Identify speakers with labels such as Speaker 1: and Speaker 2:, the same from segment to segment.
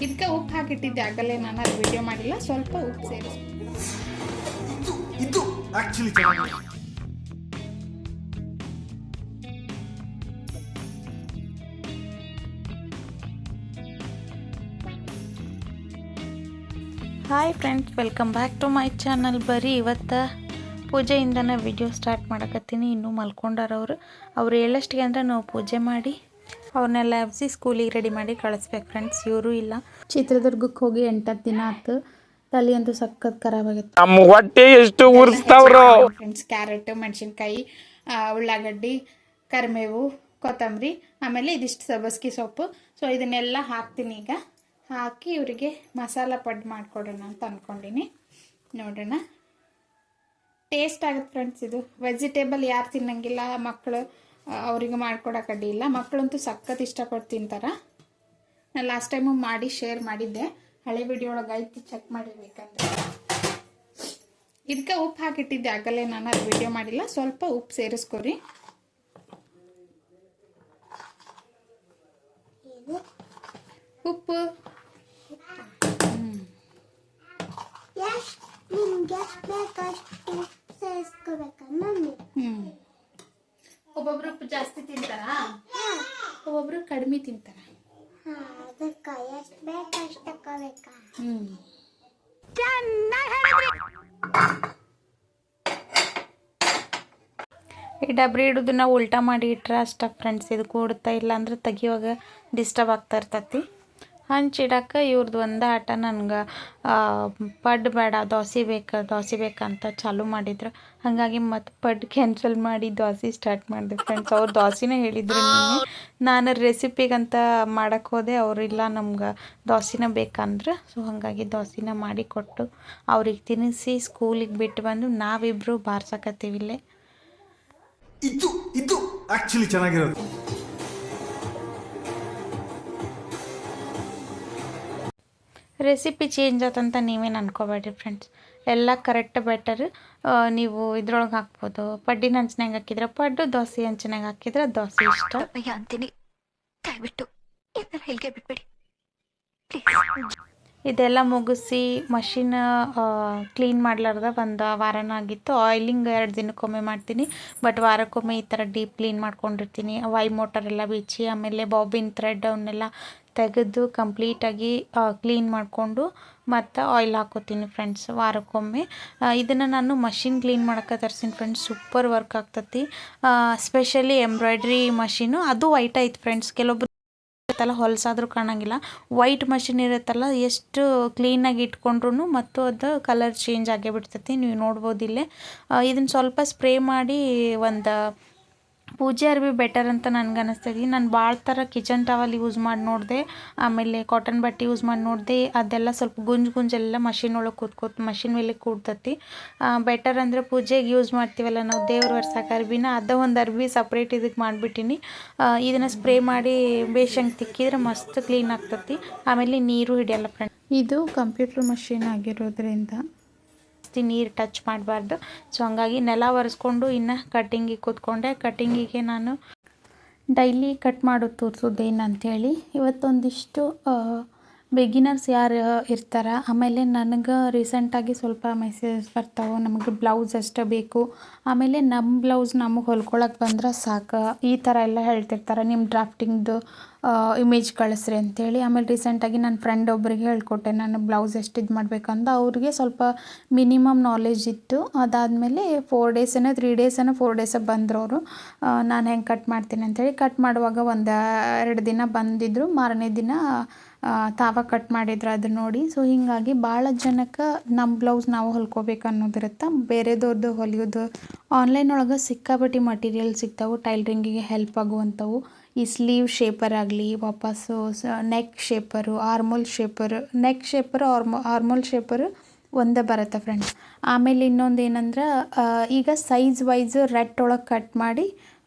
Speaker 1: ಇದಕ್ಕೆ ಉಪ್ಪು ಹಾಕಿಟ್ಟಿದ್ದೆ ಆಗಲೇ, ನಾನು ಅದು ವಿಡಿಯೋ ಮಾಡಿಲ್ಲ. ಸ್ವಲ್ಪ ಉಪ್ಪು ಸೇರಿಸಿ.
Speaker 2: ಇದು ಆಕ್ಚುಲಿ ಚೆನ್ನಾಗಿದೆ.
Speaker 3: Hi friends, welcome back to my channel. ಬರೀ ಇವತ್ತು ಪೂಜೆಯಿಂದನೇ ವಿಡಿಯೋ ಸ್ಟಾರ್ಟ್ ಮಾಡಕತ್ತೀನಿ. ಇನ್ನೂ ಮಲ್ಕೊಂಡಾರವ್ರು. ಅವ್ರು ಹೇಳಷ್ಟಿಗೆ ಅಂದರೆ ನಾವು ಪೂಜೆ ಮಾಡಿ ಅವ್ರನ್ನೆಲ್ಲ ಎಬ್ಸಿ ಸ್ಕೂಲಿಗೆ ರೆಡಿ ಮಾಡಿ ಕಳಿಸ್ಬೇಕು ಫ್ರೆಂಡ್ಸ್. ಇವರು ಇಲ್ಲ, ಚಿತ್ರದುರ್ಗಕ್ಕೆ ಹೋಗಿ 8 ದಿನ ಆಯ್ತು. ತಲೆ ಅಂತೂ ಸಖತ್ ಖರಾಬ್ ಆಗಿತ್ತು.
Speaker 4: ನಮ್ಮ ಹೊಟ್ಟೆ ಎಷ್ಟು ಉರಿಸ್ತಾವ್ರು
Speaker 1: ಫ್ರೆಂಡ್ಸ್. ಕ್ಯಾರೆಟ್, ಮೆಣಸಿನ್ಕಾಯಿ, ಉಳ್ಳಾಗಡ್ಡಿ, ಕರಿಬೇವು, ಕೊತ್ತಂಬರಿ, ಆಮೇಲೆ ಇದಿಷ್ಟು ಸಬ್ಬಸ್ಗಿ ಸೊಪ್ಪು. ಸೊ ಇದನ್ನೆಲ್ಲ ಹಾಕ್ತೀನಿ. ಈಗ ಹಾಕಿ ಇವರಿಗೆ ಮಸಾಲ ಪಡ್ಡು ಮಾಡಿಕೊಡೋಣ ಅಂತ ಅಂದ್ಕೊಂಡಿನಿ. ನೋಡೋಣ, ಟೇಸ್ಟ್ ಆಗುತ್ತೆ ಫ್ರೆಂಡ್ಸ್. ಇದು ವೆಜಿಟೇಬಲ್ ಯಾರು ತಿನ್ನಂಗಿಲ್ಲ ಮಕ್ಕಳು, ಅವ್ರಿಗೆ ಮಾಡ್ಕೊಡೋಕೆ ಅಡ್ಡಿಲ್ಲ. ಮಕ್ಕಳಂತೂ ಸಖತ್ ಇಷ್ಟಪಟ್ಟು ತಿಂತಾರೆ. ನಾನು ಲಾಸ್ಟ್ ಟೈಮು ಮಾಡಿ ಶೇರ್ ಮಾಡಿದ್ದೆ, ಹಳೆ ವಿಡಿಯೋ ಒಳಗೆ ಐತಿ, ಚೆಕ್ ಮಾಡಿರ್ಬೇಕಂದ್ರೆ. ಇದಕ್ಕೆ ಉಪ್ಪು ಹಾಕಿಟ್ಟಿದ್ದೆ ಆಗಲೇ, ನಾನು ಅದು ವಿಡಿಯೋ ಮಾಡಿಲ್ಲ. ಸ್ವಲ್ಪ ಉಪ್ಪು ಸೇರಿಸ್ಕೊರಿ. ಉಪ್ಪು ಒಬ್ಬೊಬ್ರು ಉಪ್ಪು ಜಾಸ್ತಿ ತಿಂತಾರ, ಒಬ್ಬೊಬ್ರು ಕಡಿಮೆ ತಿಂತಾರ.
Speaker 3: ಈ ಡಬ್ರಿ ಇಡೋದನ್ನ ಉಲ್ಟಾ ಮಾಡಿ ಇಟ್ರೆ ಅಷ್ಟ ಫ್ರೆಂಡ್ಸ್. ಇದು ಕೂಡ್ತಾ ಇಲ್ಲ ಅಂದ್ರೆ ತೆಗಿಯುವಾಗ ಡಿಸ್ಟರ್ಬ್ ಆಗ್ತಾ ಇರ್ತೈತಿ. ಹಂಚಿಡಕ್ಕೆ ಇವ್ರದ್ದು ಒಂದು ಆಟ. ನನಗೆ ಪಡ್ಡು ಬೇಡ, ದೋಸೆ ಬೇಕಂತ ಚಾಲೂ ಮಾಡಿದ್ರು. ಹಾಗಾಗಿ ಮತ್ತು ಪಡ್ಡು ಕ್ಯಾನ್ಸಲ್ ಮಾಡಿ ದೋಸೆ ಸ್ಟಾರ್ಟ್ ಮಾಡಿದೆ ಫ್ರೆಂಡ್ಸ್. ಅವ್ರು ದೋಸೆನೇ ಹೇಳಿದ್ರು. ನಾನು ರೆಸಿಪಿಗಂತ ಮಾಡಕ್ಕೆ ಹೋದೆ, ಅವರು ಇಲ್ಲ ನಮ್ಗೆ ದೋಸೆನ ಬೇಕಂದ್ರೆ. ಸೊ ಹಾಗಾಗಿ ದೋಸೆನ ಮಾಡಿ ಕೊಟ್ಟು ಅವ್ರಿಗೆ ತಿನ್ನಿಸಿ ಸ್ಕೂಲಿಗೆ ಬಿಟ್ಟು ಬಂದು ನಾವಿಬ್ಬರು ಬಾರ್ಸಕತ್ತೀವಿ ಇಲ್ಲೇ.
Speaker 2: ಇದು ಆಕ್ಚುಲಿ ಚೆನ್ನಾಗಿರೋದು.
Speaker 3: ರೆಸಿಪಿ ಚೇಂಜ್ ಆತಂತ ನೀವೇನು ಅನ್ಕೋಬೇಡ್ರಿ ಫ್ರೆಂಡ್ಸ್. ಎಲ್ಲ ಕರೆಕ್ಟ್ ಬೆಟರ್. ನೀವು ಇದ್ರೊಳಗೆ ಹಾಕ್ಬೋದು. ಪಡ್ಡಿನ ಹಂಚಿನಾಗ ಹಾಕಿದ್ರೆ ಪಡ್ಡು, ದೋಸೆ ಹಂಚಿನಾಗ ಹಾಕಿದ್ರೆ ದೋಸೆ ಇಷ್ಟ
Speaker 5: ಅಂತೀನಿ. ದಯವಿಟ್ಟು ಹೇಳಿಕೆ ಬಿಟ್ಬಿಡಿ.
Speaker 3: ಇದೆಲ್ಲ ಮುಗಿಸಿ ಮಷಿನ್ ಕ್ಲೀನ್ ಮಾಡ್ಲಾರ್ದ ಒಂದು ವಾರನ ಆಗಿತ್ತು. ಆಯಿಲಿಂಗ್ 2 ದಿನಕ್ಕೊಮ್ಮೆ ಮಾಡ್ತೀನಿ, ಬಟ್ ವಾರಕ್ಕೊಮ್ಮೆ ಈ ಥರ ಡೀಪ್ ಕ್ಲೀನ್ ಮಾಡ್ಕೊಂಡಿರ್ತೀನಿ. ವೈ ಮೋಟರೆಲ್ಲ ಬಿಚ್ಚಿ, ಆಮೇಲೆ ಬಾಬಿನ್ ಥ್ರೆಡ್ ಅವನ್ನೆಲ್ಲ ತೆಗೆದು ಕಂಪ್ಲೀಟಾಗಿ ಕ್ಲೀನ್ ಮಾಡಿಕೊಂಡು ಮತ್ತು ಆಯಿಲ್ ಹಾಕೋತೀನಿ ಫ್ರೆಂಡ್ಸ್ ವಾರಕ್ಕೊಮ್ಮೆ. ಇದನ್ನು ನಾನು ಮಷಿನ್ ಕ್ಲೀನ್ ಮಾಡೋಕ್ಕೆ ತರಿಸ್ತೀನಿ ಫ್ರೆಂಡ್ಸ್. ಸೂಪರ್ ವರ್ಕ್ ಆಗ್ತತಿ. Specially embroidery machine. ಅದು ವೈಟ್ ಐತೆ ಫ್ರೆಂಡ್ಸ್. ಕೆಲವೊಬ್ರು ಹೊಲಸಾದ್ರೂ ಕಾಣಂಗಿಲ್ಲ. ವೈಟ್ ಮಷಿನ್ ಇರುತ್ತಲ್ಲ, ಎಷ್ಟು ಕ್ಲೀನಾಗಿ ಇಟ್ಕೊಂಡ್ರು ಮತ್ತು ಅದು ಕಲರ್ ಚೇಂಜ್ ಆಗೇ ಬಿಡ್ತೈತಿ. ನೀವು ನೋಡ್ಬೋದು ಇಲ್ಲೇ. ಇದನ್ನು ಸ್ವಲ್ಪ ಸ್ಪ್ರೇ ಮಾಡಿ ಒಂದು ಪೂಜೆ ಅರ್ಬಿ ಬೆಟರ್ ಅಂತ ನನಗೆ ಅನ್ನಿಸ್ತೈತಿ. ನಾನು ಭಾಳ ಥರ ಕಿಚನ್ ಟವಲ್ ಯೂಸ್ ಮಾಡಿ ನೋಡಿದೆ, ಆಮೇಲೆ ಕಾಟನ್ ಬಟ್ಟೆ ಯೂಸ್ ಮಾಡಿ ನೋಡಿದೆ. ಅದೆಲ್ಲ ಸ್ವಲ್ಪ ಗುಂಜೆಲ್ಲ ಮಷಿನ್ ಒಳಗೆ ಮಷಿನ್ ಮೇಲೆ ಕೂಡ್ತತಿ. ಬೆಟರ್ ಅಂದರೆ ಪೂಜೆಗೆ ಯೂಸ್ ಮಾಡ್ತೀವಲ್ಲ ನಾವು ದೇವ್ರ ವರ್ಷಕ್ಕೆ ಅರ್ಬಿನ, ಅದ ಒಂದು ಅರ್ಬಿ ಸಪ್ರೇಟ್ ಇದಕ್ಕೆ ಮಾಡಿಬಿಟ್ಟಿನಿ. ಇದನ್ನು ಸ್ಪ್ರೇ ಮಾಡಿ ಬೇಷಂಗೆ ತಿಕ್ಕಿದ್ರೆ ಮಸ್ತ್ ಕ್ಲೀನ್ ಆಗ್ತತಿ. ಆಮೇಲೆ ನೀರು ಹಿಡಿಯಲ್ಲ ಫ್ರೆಂಡ್. ಇದು ಕಂಪ್ಯೂಟರ್ ಮಷಿನ್ ಆಗಿರೋದ್ರಿಂದ ನೀರು ಟಚ್ ಮಾಡಬಾರ್ದು. ಸೊ ಹಂಗಾಗಿ ನೆಲ ಒರೆಸ್ಕೊಂಡು ಇನ್ನು ಕಟ್ಟಿಂಗಿಗೆ ಕೂತ್ಕೊಂಡೆ. ಕಟ್ಟಿಂಗಿಗೆ ನಾನು ಡೈಲಿ ಕಟ್ ಮಾಡೋದು ತೋರಿಸೋದೇನು ಅಂಥೇಳಿ ಇವತ್ತೊಂದಿಷ್ಟು ಬಿಗಿನರ್ಸ್ ಯಾರು ಇರ್ತಾರೆ. ಆಮೇಲೆ ನನಗೆ ರೀಸೆಂಟಾಗಿ ಸ್ವಲ್ಪ ಮೆಸೇಜ್ ಬರ್ತಾವೆ, ನಮಗೆ ಬ್ಲೌಸ್ ಅಷ್ಟೇ ಬೇಕು, ಆಮೇಲೆ ನಮ್ಮ ಬ್ಲೌಸ್ ನಮಗೆ ಹೊಲ್ಕೊಳಕ್ಕೆ ಬಂದ್ರೆ ಸಾಕು, ಈ ಥರ ಎಲ್ಲ ಹೇಳ್ತಿರ್ತಾರೆ. ನಿಮ್ಮ ಡ್ರಾಫ್ಟಿಂಗ್ದು ಇಮೇಜ್ ಕಳಿಸ್ರಿ ಅಂಥೇಳಿ. ಆಮೇಲೆ ರೀಸೆಂಟಾಗಿ ನನ್ನ ಫ್ರೆಂಡ್ ಒಬ್ಬರಿಗೆ ಹೇಳ್ಕೊಟ್ಟೆ ನಾನು ಬ್ಲೌಸ್ ಎಷ್ಟು ಇದು ಮಾಡಬೇಕಂತ. ಅವ್ರಿಗೆ ಸ್ವಲ್ಪ ಮಿನಿಮಮ್ ನಾಲೆಜ್ ಇತ್ತು. ಅದಾದಮೇಲೆ 4 ಡೇಸೇನೋ 3 ಡೇಸೇನೋ 4 ಡೇಸ ಬಂದರು ಅವರು. ನಾನು ಹೆಂಗೆ ಕಟ್ ಮಾಡ್ತೀನಿ ಅಂಥೇಳಿ ಕಟ್ ಮಾಡುವಾಗ 1-2 ದಿನ ಬಂದಿದ್ದರು. ಮಾರನೇ ದಿನ ತಾವ ಕಟ್ ಮಾಡಿದ್ರು ಅದು ನೋಡಿ. ಸೊ ಹೀಗಾಗಿ ಭಾಳ ಜನಕ್ಕೆ ನಮ್ಮ ಬ್ಲೌಸ್ ನಾವು ಹೊಲ್ಕೋಬೇಕು ಅನ್ನೋದಿರುತ್ತೆ. ಬೇರೆದವ್ರದ್ದು ಹೊಲಿಯೋದು ಆನ್ಲೈನ್ ಒಳಗೆ ಸಿಕ್ಕಾಪಟ್ಟಿ ಮಟೀರಿಯಲ್ ಸಿಗ್ತಾವೆ ಟೈಲರಿಂಗಿಗೆ ಹೆಲ್ಪ್ ಆಗುವಂಥವು. ಈ ಸ್ಲೀವ್ ಶೇಪರ್ ಆಗಲಿ, ವಾಪಸ್ಸು ನೆಕ್ ಶೇಪರು, ಆರ್ಮೋಲ್ ಶೇಪರು. ನೆಕ್ ಶೇಪರು ಆರ್ಮೋಲ್ ಶೇಪರು ಒಂದೇ ಬರುತ್ತೆ ಫ್ರೆಂಡ್ಸ್. ಆಮೇಲೆ ಇನ್ನೊಂದು ಏನಂದ್ರೆ, ಈಗ ಸೈಜ್ ವೈಸ್ ರೆಡ್ ಒಳಗೆ ಕಟ್ ಮಾಡಿ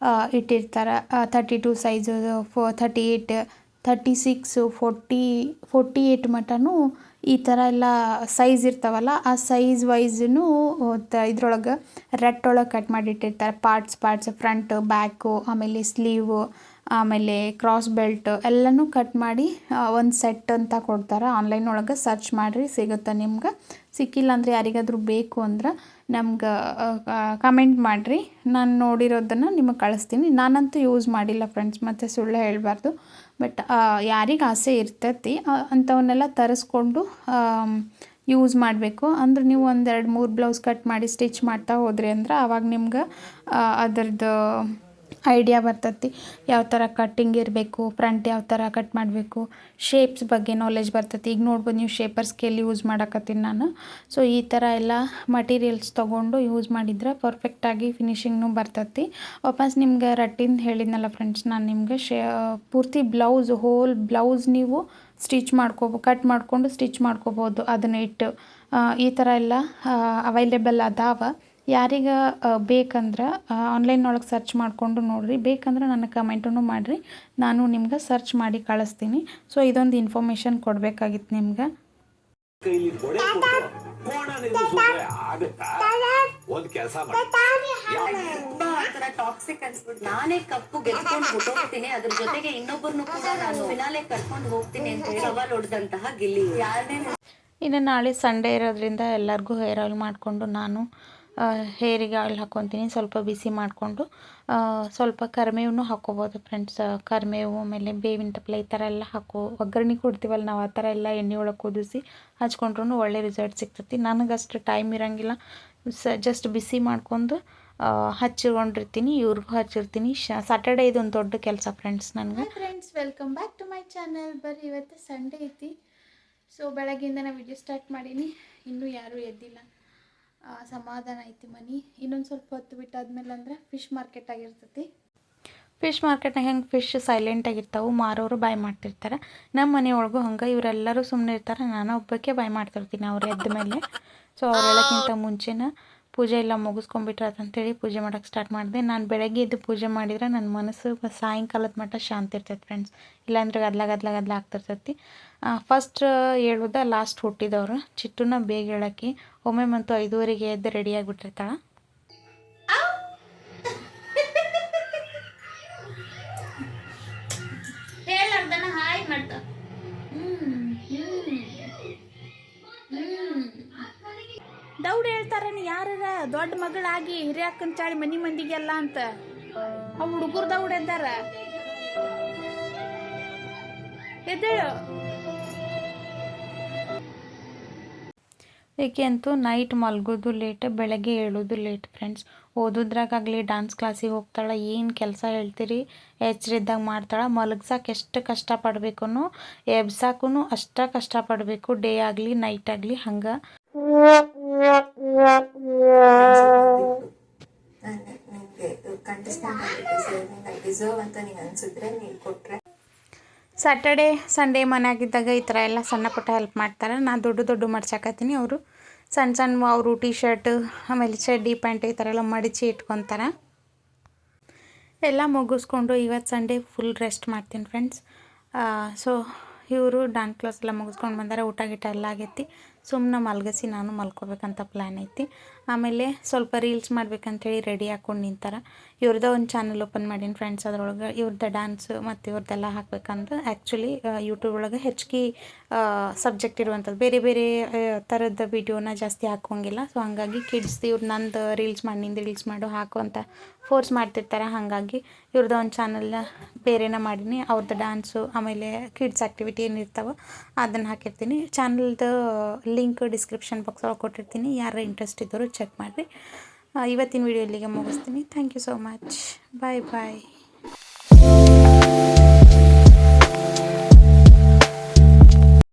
Speaker 3: ಇಟ್ಟಿರ್ತಾರೆ. 32 ಸೈಜು, 38, 36, 48 ಮಟನೂ ಈ ಥರ ಎಲ್ಲ ಸೈಜ್ ಇರ್ತಾವಲ್ಲ, ಆ ಸೈಜ್ ವೈಸೂ ಇದ್ರೊಳಗೆ ರೆಡ್ ಒಳಗೆ ಕಟ್ ಮಾಡಿಟ್ಟಿರ್ತಾರೆ. ಪಾರ್ಟ್ಸ್ ಫ್ರಂಟ್ ಬ್ಯಾಕು, ಆಮೇಲೆ ಸ್ಲೀವು,
Speaker 1: ಆಮೇಲೆ ಕ್ರಾಸ್ ಬೆಲ್ಟ್ ಎಲ್ಲನೂ ಕಟ್ ಮಾಡಿ ಒಂದು ಸೆಟ್ ಅಂತ ಕೊಡ್ತಾರೆ. ಆನ್ಲೈನ್ ಒಳಗೆ ಸರ್ಚ್ ಮಾಡಿರಿ ಸಿಗುತ್ತೆ ನಿಮ್ಗೆ. ಸಿಕ್ಕಿಲ್ಲ ಅಂದರೆ ಯಾರಿಗಾದರೂ ಬೇಕು ಅಂದ್ರೆ ನಮ್ಗೆ ಕಮೆಂಟ್ ಮಾಡಿರಿ, ನಾನು ನೋಡಿರೋದನ್ನು ನಿಮಗೆ ಕಳಿಸ್ತೀನಿ. ನಾನಂತೂ ಯೂಸ್ ಮಾಡಿಲ್ಲ ಫ್ರೆಂಡ್ಸ್, ಮತ್ತು ಸುಳ್ಳು ಹೇಳಬಾರ್ದು. ಬಟ್ ಯಾರಿಗೆ ಆಸೆ ಇರ್ತೈತಿ ಅಂಥವನ್ನೆಲ್ಲ ತರಿಸ್ಕೊಂಡು ಯೂಸ್ ಮಾಡಬೇಕು. ಅಂದ್ರೆ ನೀವು 1-2-3 ಬ್ಲೌಸ್ ಕಟ್ ಮಾಡಿ ಸ್ಟಿಚ್ ಮಾಡ್ತಾ ಹೋದ್ರಿ ಅಂದ್ರೆ ಆವಾಗ ನಿಮ್ಗೆ ಅದರದ್ದು ಐಡಿಯಾ ಬರ್ತೈತಿ. ಯಾವ ಥರ ಕಟ್ಟಿಂಗ್ ಇರಬೇಕು, ಫ್ರಂಟ್ ಯಾವ ಥರ ಕಟ್ ಮಾಡಬೇಕು, ಶೇಪ್ಸ್ ಬಗ್ಗೆ ನಾಲೆಜ್ ಬರ್ತೈತಿ. ಈಗ ನೋಡ್ಬೋದು ನೀವು ಶೇಪರ್ ಸ್ಕೇಲ್ ಯೂಸ್ ಮಾಡಕತ್ತೀನಿ ನಾನು. ಸೊ ಈ ಥರ ಎಲ್ಲ ಮಟೀರಿಯಲ್ಸ್ ತೊಗೊಂಡು ಯೂಸ್ ಮಾಡಿದ್ರೆ ಪರ್ಫೆಕ್ಟಾಗಿ ಫಿನಿಶಿಂಗ್ನೂ ಬರ್ತೈತಿ. ವಾಪಸ್ ನಿಮ್ಗೆ ರಟ್ಟಿಂದ ಹೇಳಿದ್ನಲ್ಲ ಫ್ರೆಂಡ್ಸ್, ನಾನು ನಿಮ್ಗೆ ಪೂರ್ತಿ ಹೋಲ್ ಬ್ಲೌಸ್ ನೀವು ಕಟ್ ಮಾಡಿಕೊಂಡು ಸ್ಟಿಚ್ ಮಾಡ್ಕೋಬೋದು ಅದನ್ನ ಇಟ್ಟು. ಈ ಥರ ಎಲ್ಲ ಅವೈಲೇಬಲ್ ಅದಾವ. ಯಾರಿಗೆ ಬೇಕಂದ್ರೆ ಆನ್ಲೈನ್ ಒಳಗೆ ಸರ್ಚ್ ಮಾಡಿಕೊಂಡು ನೋಡಿರಿ. ಬೇಕಂದ್ರೆ ನನಗೆ ಕಮೆಂಟೂ ಮಾಡಿರಿ, ನಾನು ನಿಮ್ಗೆ ಸರ್ಚ್ ಮಾಡಿ ಕಳಿಸ್ತೀನಿ. ಸೊ ಇದೊಂದು ಇನ್ಫಾರ್ಮೇಷನ್ ಕೊಡಬೇಕಾಗಿತ್ತು ನಿಮ್ಗೆ.
Speaker 6: ಟಾಕ್ಸಿಕ್ ಅನ್ಸ್ಬಿಟ್ಟು ನಾನೇ ಕಪ್ಪು ಗೆದ್ಕೊಂಡು ಹೊಟ್ಟೋಗ್ತೀನಿ, ಅದ್ರ ಜೊತೆಗೆ ಇನ್ನೊಬ್ಬರನ್ನು ಕೂಡ ನಾನು ಫಿನಾಲೆ ಕರ್ಕೊಂಡು ಹೋಗ್ತೀನಿ ಅಂತ ಹೇಳಿ ಸವಾಲ್ ಹೊಡೆದಂತಹ ಗಿಲ್ಲಿ.
Speaker 3: ಇನ್ನು ನಾಳೆ ಸಂಡೇ ಇರೋದ್ರಿಂದ ಎಲ್ಲರಿಗೂ ಹೇರ್ ಆಯಿಲ್ ಮಾಡಿಕೊಂಡು ನಾನು ಹೇರಿಗೆ ಆಯಿಲ್ ಹಾಕ್ಕೊತೀನಿ. ಸ್ವಲ್ಪ ಬಿಸಿ ಮಾಡಿಕೊಂಡು ಸ್ವಲ್ಪ ಕರಿಬೇವು ಹಾಕ್ಕೋಬೋದು ಫ್ರೆಂಡ್ಸ್. ಕರಿಬೇವು ಆಮೇಲೆ ಬೇವಿನ ತಪ್ಪಲೆ ಈ ಥರ ಎಲ್ಲ ಒಗ್ಗರಣೆ ಕೊಡ್ತೀವಲ್ಲ ನಾವು, ಆ ಥರ ಎಲ್ಲ ಎಣ್ಣೆ ಒಳಗೆ ಕುದಿಸಿ ಹಚ್ಕೊಂಡ್ರೂ ಒಳ್ಳೆ ರಿಸಲ್ಟ್ ಸಿಗ್ತೈತಿ. ನನಗಷ್ಟು ಟೈಮ್ ಇರೋಂಗಿಲ್ಲ, ಜಸ್ಟ್ ಬಿಸಿ ಮಾಡ್ಕೊಂಡು ಹಚ್ಕೊಂಡಿರ್ತೀನಿ, ಇವ್ರಿಗೂ ಹಚ್ಚಿರ್ತೀನಿ. ಸಾಟರ್ಡೇ ಇದೊಂದು ದೊಡ್ಡ ಕೆಲಸ ಫ್ರೆಂಡ್ಸ್ ನನಗೆ.
Speaker 1: Friends, welcome back to my channel. ಬರ್ರಿ, ಇವತ್ತು ಸಂಡೇ ಐತಿ. ಸೊ ಬೆಳಗ್ಗೆಯಿಂದ ನಾನು ವಿಡಿಯೋ ಸ್ಟಾರ್ಟ್ ಮಾಡೀನಿ, ಇನ್ನೂ ಯಾರೂ ಎದ್ದಿಲ್ಲ. ಸಮಾಧಾನ ಐತಿ ಮನೆ. ಇನ್ನೊಂದು ಸ್ವಲ್ಪ ಹೊತ್ತು ಬಿಟ್ಟಾದ್ಮೇಲೆ ಅಂದ್ರೆ ಫಿಶ್ ಮಾರ್ಕೆಟ್ ಆಗಿರ್ತೈತಿ.
Speaker 3: ಫಿಶ್ ಮಾರ್ಕೆಟ್ನಾಗ ಹೆಂಗೆ ಫಿಶ್ ಸೈಲೆಂಟಾಗಿರ್ತಾವೆ, ಮಾರೋರು ಬಾಯ್ ಮಾಡ್ತಿರ್ತಾರೆ. ನಮ್ಮ ಮನೆಯೊಳಗೂ ಹಂಗೆ ಇವರೆಲ್ಲರೂ ಸುಮ್ಮನೆ ಇರ್ತಾರೆ, ನಾನು ಒಬ್ಬಕ್ಕೆ ಬಾಯ್ ಮಾಡ್ತಿರ್ತೀನಿ ಅವ್ರು ಎದ್ದ ಮೇಲೆ. ಸೊ ಅವ್ರು ಹೇಳೋಕ್ಕಿಂತ ಮುಂಚೆನೇ ಪೂಜೆ ಎಲ್ಲ ಮುಗಿಸ್ಕೊಂಡ್ಬಿಟ್ರೆ ಅಂತೇಳಿ ಪೂಜೆ ಮಾಡೋಕ್ಕೆ ಸ್ಟಾರ್ಟ್ ಮಾಡಿದೆ. ನಾನು ಬೆಳಗ್ಗೆ ಎದ್ದು ಪೂಜೆ ಮಾಡಿದರೆ ನನ್ನ ಮನಸ್ಸು ಸಾಯಂಕಾಲದ ಮಟ್ಟ ಶಾಂತಿ ಇರ್ತೈತೆ ಫ್ರೆಂಡ್ಸ್. ಇಲ್ಲಾಂದ್ರೆ ಗದ್ಲ ಆಗ್ತಿರ್ತೈತಿ. ಫಸ್ಟ್ ಹೇಳೋದ ಲಾಸ್ಟ್ ಹುಟ್ಟಿದವರು ಚಿಟ್ಟುನ ಬೇಗ ಹೇಳೋಕ್ಕೆ ಒಮ್ಮೆ ಮಂತು 5:30ಗೆ ಎದ್ದು ರೆಡಿಯಾಗಿಬಿಟ್ಟಿರ್ತಾಳೆ.
Speaker 1: ಹೇಳರ್ದನ ಹಾಯ್ ಮಾಡ್ತ ದೌಡ್ ಹೇಳ್ತಾರ ಯಾರ ದೊಡ್ಡ ಮಗಳಾಗಿ ಹಿರಿಯಕ್ಕನ ಚಾಳಿ ಮನಿ ಮಂದಿಗೆಲ್ಲ ಅಂತ. ಅವ್ ಹುಡುಗರು ದೌಡ್ ಎದ್ದಾರ. ಎದ್ದೇಳು.
Speaker 3: ಏಕೆ ಅಂತೂ ನೈಟ್ ಮಲ್ಗೋದು ಲೇಟ್, ಬೆಳಗ್ಗೆ ಏಳೋದು ಲೇಟ್ ಫ್ರೆಂಡ್ಸ್. ಓದೋದ್ರಾಗಲಿ ಡ್ಯಾನ್ಸ್ ಕ್ಲಾಸಿಗೆ ಹೋಗ್ತಾಳೆ, ಏನು ಕೆಲಸ ಹೇಳ್ತೀರಿ ಎಚ್ಚರಿದ್ದಾಗ ಮಾಡ್ತಾಳೆ. ಮಲಗ್ಸಕ್ಕೆ ಎಷ್ಟು ಕಷ್ಟಪಡ್ಬೇಕು, ಎಬ್ಸಾಕು ಅಷ್ಟೇ ಕಷ್ಟಪಡಬೇಕು. ಡೇ ಆಗಲಿ ನೈಟ್ ಆಗಲಿ ಹಂಗೆ. ಸ್ಯಾಟರ್ಡೇ ಸಂಡೇ ಮನೆಯಾಗಿದ್ದಾಗ ಈ ಥರ ಎಲ್ಲ ಸಣ್ಣ ಪುಟ್ಟ ಹೆಲ್ಪ್ ಮಾಡ್ತಾರೆ. ನಾನು ದೊಡ್ಡ ಮಡ್ಚಾಕತ್ತೀನಿ, ಅವರು ಸಣ್ಣ ಅವರು ಟೀ ಶರ್ಟ್ ಆಮೇಲೆ ಚಡ್ಡಿ ಪ್ಯಾಂಟ್ ಈ ಥರ ಎಲ್ಲ ಮಡಿಚಿ ಇಟ್ಕೊತಾರೆ. ಎಲ್ಲ ಮುಗಿಸ್ಕೊಂಡು ಇವತ್ತು ಸಂಡೇ ಫುಲ್ ರೆಸ್ಟ್ ಮಾಡ್ತೀನಿ ಫ್ರೆಂಡ್ಸ್. ಸೊ ಇವರು ಡ್ಯಾನ್ಸ್ ಕ್ಲಾಸ್ ಎಲ್ಲ ಮುಗಿಸ್ಕೊಂಡು ಬಂದಾರೆ, ಊಟ ಗೀಟ ಎಲ್ಲ ಆಗೈತಿ. ಸುಮ್ಮನೆ ಮಲ್ಗಿಸಿ ನಾನು ಮಲ್ಕೋಬೇಕಂತ ಪ್ಲ್ಯಾನ್ ಐತಿ. ಆಮೇಲೆ ಸ್ವಲ್ಪ ರೀಲ್ಸ್ ಮಾಡ್ಬೇಕಂತೇಳಿ ರೆಡಿ ಹಾಕ್ಕೊಂಡು ನಿಂತಾರೆ. ಇವ್ರದ್ದು ಒಂದು ಚಾನಲ್ ಓಪನ್ ಮಾಡೀನಿ ಫ್ರೆಂಡ್ಸ್. ಅದರೊಳಗೆ ಇವ್ರದ್ದು ಡ್ಯಾನ್ಸು ಮತ್ತು ಇವ್ರದ್ದೆಲ್ಲ ಹಾಕ್ಬೇಕಂದ್ರೆ ಆ್ಯಕ್ಚುಲಿ ಯೂಟ್ಯೂಬ್ ಒಳಗೆ ಹೆಚ್ಚಿಗೆ ಸಬ್ಜೆಕ್ಟ್ ಇರುವಂಥದ್ದು ಬೇರೆ ಬೇರೆ ಥರದ ವೀಡಿಯೋನ ಜಾಸ್ತಿ ಹಾಕೋಂಗಿಲ್ಲ. ಸೊ ಹಾಗಾಗಿ ಕಿಡ್ಸ್ ಇವ್ರು ನಂದು ರೀಲ್ಸ್ ಮಾಡಿ ನಿಂದು ರೀಲ್ಸ್ ಮಾಡು ಹಾಕು ಅಂತ ಫೋರ್ಸ್ ಮಾಡ್ತಿರ್ತಾರೆ. ಹಾಗಾಗಿ ಇವ್ರದ್ದು ಒಂದು ಚಾನಲ್ನ ಬೇರೆನ ಮಾಡೀನಿ. ಅವ್ರದ್ದು ಡ್ಯಾನ್ಸು ಆಮೇಲೆ ಕಿಡ್ಸ್ ಆ್ಯಕ್ಟಿವಿಟಿ ಏನಿರ್ತಾವೆ ಅದನ್ನು ಹಾಕಿರ್ತೀನಿ. ಚಾನಲ್ದು ಲಿಂಕ್ ಡಿಸ್ಕ್ರಿಪ್ಷನ್ ಬಾಕ್ಸ್ ಒಳಗೆ ಕೊಟ್ಟಿರ್ತೀನಿ, ಯಾರು ಇಂಟ್ರೆಸ್ಟ್ ಇದ್ದವರು ಚೆಕ್ ಮಾಡಿರಿ. ಇವತ್ತಿನ ವಿಡಿಯೋ ಇಲ್ಲಿಗೆ ಮುಗಿಸ್ತೀನಿ. Thank you so much. Bye.